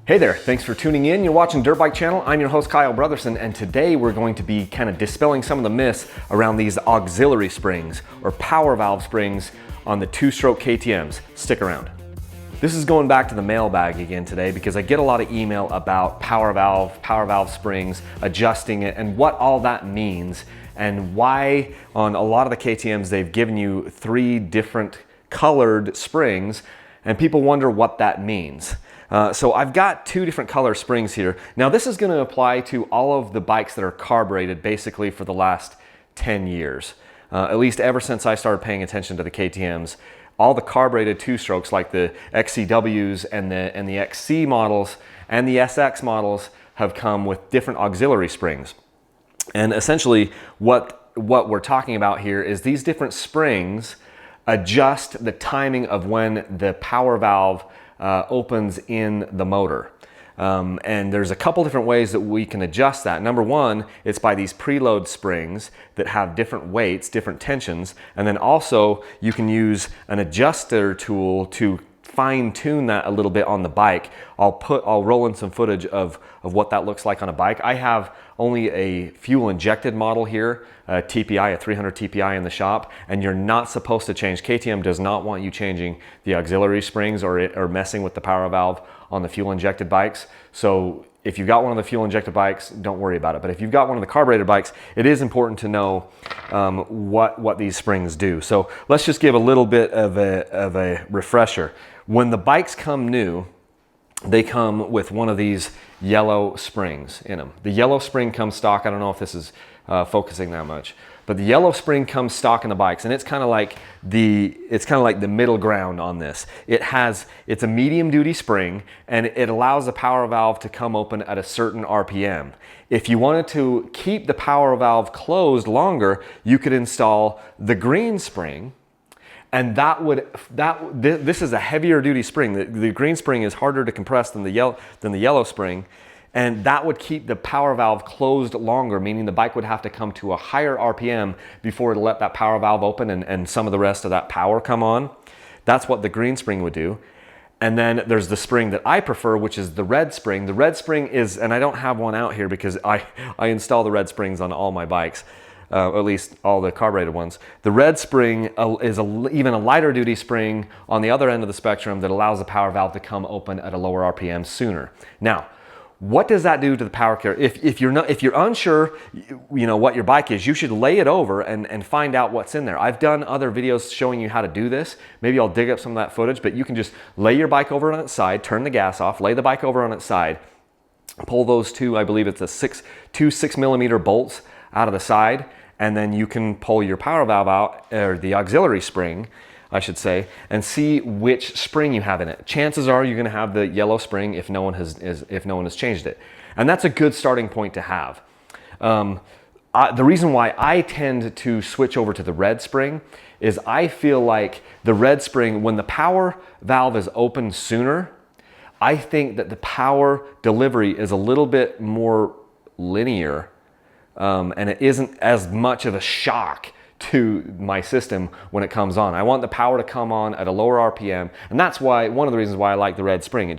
Hey there, thanks for tuning in. You're watching Dirt Bike Channel. I'm your host Kyle Brotherson, and today we're going to be kind of dispelling some of the myths around these auxiliary springs or power valve springs on the two-stroke KTMs. Stick around. This is going back to the mailbag again today because I get a lot of email about power valve springs, adjusting it, and what all that means, and why on a lot of the KTMs they've given you 3 different colored springs, and people wonder what that means. So I've got 2 different color springs here. Now this is going to apply to all of the bikes that are carbureted basically for the last 10 years. At least ever since I started paying attention to the KTMs. All the carbureted 2-strokes like the XCWs and the XC models and the SX models have come with different auxiliary springs. And essentially what we're talking about here is these different springs adjust the timing of when the power valve opens in the motor. And there's a couple different ways that we can adjust that. Number one, it's by these preload springs that have different weights, different tensions. And then also you can use an adjuster tool to fine tune that a little bit on the bike. I'll roll in some footage of what that looks like on a bike. I have only a fuel injected model here, a TPI, a 300 TPI in the shop, and you're not supposed to change. KTM does not want you changing the auxiliary springs or messing with the power valve on the fuel injected bikes. So if you've got one of the fuel injected bikes, don't worry about it. But if you've got one of the carbureted bikes, it is important to know what these springs do. So let's just give a little bit of a refresher. When the bikes come new, they come with one of these yellow springs in them. The yellow spring comes stock. I don't know if this is focusing that much, but the yellow spring comes stock in the bikes, and it's kind of like the middle ground on this. It's a medium duty spring, and it allows the power valve to come open at a certain RPM. If you wanted to keep the power valve closed longer, you could install the green spring. And this is a heavier duty spring. The green spring is harder to compress than the yellow spring, and that would keep the power valve closed longer, meaning the bike would have to come to a higher RPM before it let that power valve open and some of the rest of that power come on. That's what the green spring would do. And then there's the spring that I prefer, which is the red spring. The red spring is, and I don't have one out here because I install the red springs on all my bikes. Or at least all the carbureted ones. The red spring is even a lighter duty spring on the other end of the spectrum that allows the power valve to come open at a lower RPM sooner. Now, what does that do to the power carrier? If you're unsure, what your bike is, you should lay it over and find out what's in there. I've done other videos showing you how to do this. Maybe I'll dig up some of that footage, but you can just lay your bike over on its side, turn the gas off, lay the bike over on its side, pull those two, I believe it's two 6mm bolts out of the side, and then you can pull your power valve out, or the auxiliary spring, I should say, and see which spring you have in it. Chances are you're going to have the yellow spring if no one has changed it, and that's a good starting point to have. The reason why I tend to switch over to the red spring is I feel like the red spring, when the power valve is open sooner, I think that the power delivery is a little bit more linear. And it isn't as much of a shock to my system when it comes on. I want the power to come on at a lower RPM, and that's why one of the reasons why I like the red spring.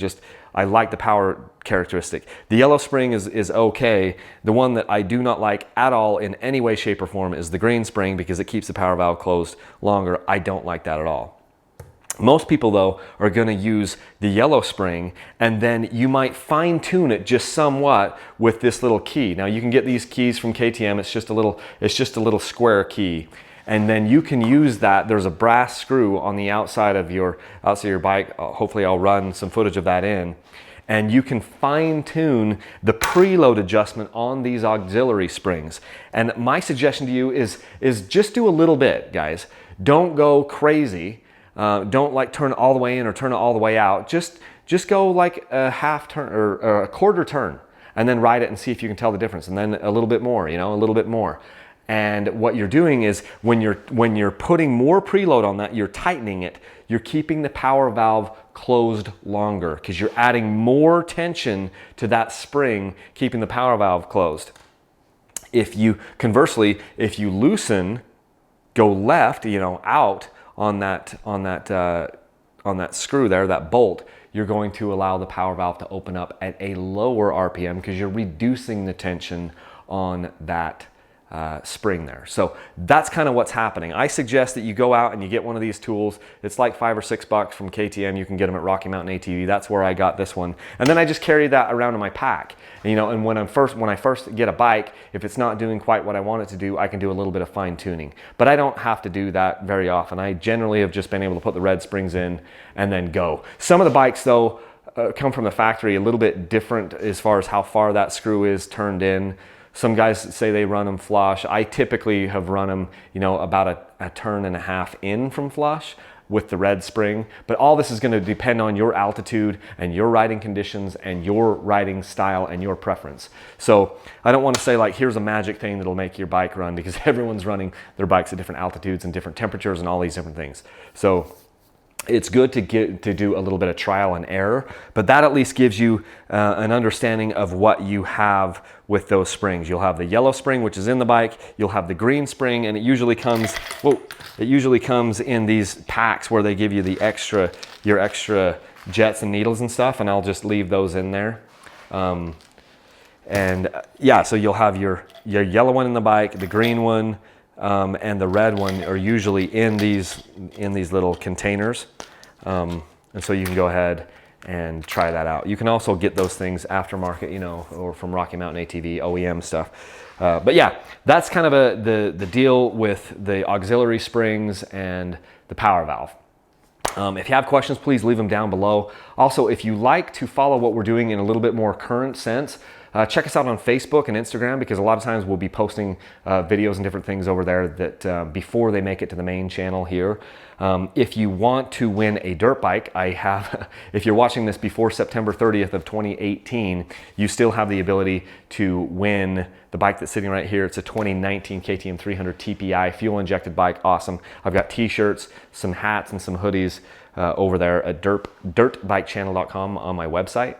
I like the power characteristic. The yellow spring is okay. The one that I do not like at all in any way, shape, or form is the green spring because it keeps the power valve closed longer. I don't like that at all. Most people, though, are going to use the yellow spring, and then you might fine tune it just somewhat with this little key. Now, you can get these keys from KTM. It's just a little square key, and then you can use that. There's a brass screw on the outside of your bike. Hopefully, I'll run some footage of that in, and you can fine tune the preload adjustment on these auxiliary springs. And my suggestion to you is just do a little bit, guys. Don't go crazy. Don't like turn it all the way in or turn it all the way out. Just go like a half turn or a quarter turn, and then ride it and see if you can tell the difference. And then a little bit more, a little bit more. And what you're doing is when you're putting more preload on that, you're tightening it. You're keeping the power valve closed longer because you're adding more tension to that spring, keeping the power valve closed. Conversely, if you loosen, go left, out on that screw there, that bolt, you're going to allow the power valve to open up at a lower RPM because you're reducing the tension on that spring there. So that's kind of what's happening. I suggest that you go out and you get one of these tools. It's like $5 or $6 from KTM. You can get them at Rocky Mountain ATV. That's where I got this one. And then I just carry that around in my pack. And, you know, and when I first get a bike, if it's not doing quite what I want it to do, I can do a little bit of fine tuning. But I don't have to do that very often. I generally have just been able to put the red springs in and then go. Some of the bikes though come from the factory a little bit different as far as how far that screw is turned in. Some guys say they run them flush. I typically have run them, you know, about a turn and a half in from flush with the red spring. But all this is going to depend on your altitude and your riding conditions and your riding style and your preference. So I don't want to say like, here's a magic thing that'll make your bike run, because everyone's running their bikes at different altitudes and different temperatures and all these different things. So it's good to do a little bit of trial and error, but that at least gives you an understanding of what you have with those springs. You'll have the yellow spring, which is in the bike. You'll have the green spring, and it usually comes, in these packs where they give you your extra jets and needles and stuff, and I'll just leave those in there. Yeah, so you'll have your yellow one in the bike, the green one, and the red one are usually in these little containers. And so you can go ahead and try that out. You can also get those things aftermarket, you know, or from Rocky Mountain ATV, OEM stuff. But yeah, that's kind of the deal with the auxiliary springs and the power valve. If you have questions, please leave them down below. Also, if you like to follow what we're doing in a little bit more current sense, check us out on Facebook and Instagram, because a lot of times we'll be posting videos and different things over there that before they make it to the main channel here. If you want to win a dirt bike, if you're watching this before September 30th of 2018, you still have the ability to win the bike that's sitting right here. It's a 2019 KTM 300 TPI fuel injected bike. Awesome. I've got t-shirts, some hats, and some hoodies over there at dirtbikechannel.com on my website.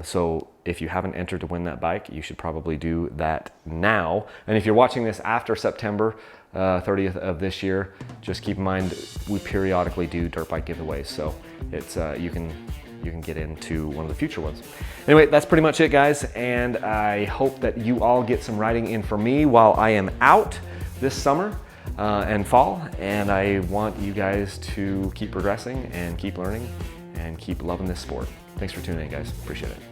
So if you haven't entered to win that bike, you should probably do that now. And if you're watching this after September 30th of this year, just keep in mind we periodically do dirt bike giveaways, so it's you can get into one of the future ones. Anyway, that's pretty much it, guys, and I hope that you all get some riding in for me while I am out this summer and fall, and I want you guys to keep progressing and keep learning and keep loving this sport. Thanks for tuning in, guys. Appreciate it.